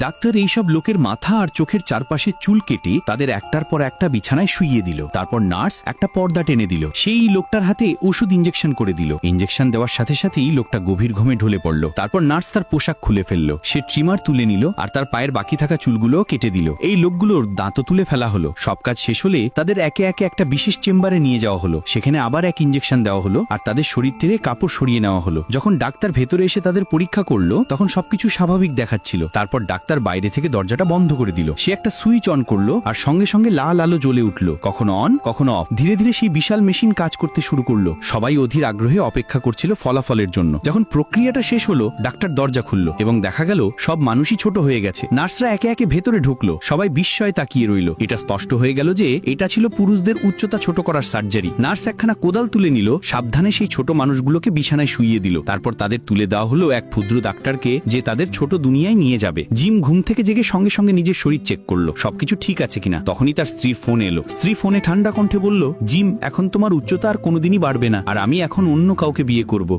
Doctor এইসব লোকের মাথা আর চোখের চারপাশে চুল কেটে তাদের একটার পর একটা বিছানায় শুইয়ে দিল। তারপর নার্স একটা পর্দা টেনে দিল, সেই লোকটার হাতে ওষুধ ইঞ্জেকশন করে দিল। ইঞ্জেকশন দেওয়ার সাথে সাথেই লোকটা গভীর ঘুমে ঢলে পড়ল। তারপর নার্স তার পোশাক খুলে ফেলল, সে ট্রিমার তুলে নিল আর তার পায়ের বাকি থাকা চুলগুলো কেটে দিল। এই লোকগুলোর দাঁতও তুলে ফেলা হলো। সব কাজ শেষ হলে তাদের একে একে একটা বিশেষ চেম্বারে নিয়ে যাওয়া হলো। সেখানে আবার এক ইঞ্জেকশন দেওয়া হলো আর তাদের শরীর থেকে কাপড় সরিয়ে নেওয়া হলো। যখন ডাক্তার ভেতরে এসে তাদের পরীক্ষা করলো তখন সবকিছু স্বাভাবিক দেখাচ্ছিল। তারপর ডাক্তার বাইরে থেকে দরজাটা বন্ধ করে দিল। সে একটা সুইচ অন করলো আর সঙ্গে সঙ্গে লাল আলো জ্বলে উঠল, কখনো অন কখনো অফ। ধীরে ধীরে সেই বিশাল মেশিন কাজ করতে শুরু করলো। সবাই অধীর আগ্রহে অপেক্ষা করছিল ফলাফলের জন্য। যখন প্রক্রিয়াটা শেষ হলো ডাক্তার দরজা খুলল এবং দেখা গেল সব মানুষই ছোট হয়ে গেছে। নার্সরা একে একে ভেতরে ঢুকলো, সবাই বিস্ময়ে তাকিয়ে রইল। এটা স্পষ্ট হয়ে গেল যে এটা ছিল পুরুষদের উচ্চতা ছোট করার সার্জারি। নার্স একখানা কোদাল তুলে নিল, সাবধানে সেই ছোট মানুষগুলোকে বিছানায় শুইয়ে দিল। তারপর তাদের তুলে দেওয়া হলো এক ক্ষুদ্র ডাক্তারকে, যে তাদের ছোট দুনিয়ায় নিয়ে যাবে। জিম ঘুম থেকে জেগে সঙ্গে সঙ্গে নিজের শরীর চেক করলো সবকিছু ঠিক আছে কিনা। তখনই তার স্ত্রীর ফোন এলো। স্ত্রী ফোনে ঠান্ডা কণ্ঠে বলল, জিম, এখন তোমার উচ্চতা আর কোনোদিনই বাড়বে না, আর আমি এখন অন্য কাউকে বিয়ে করব।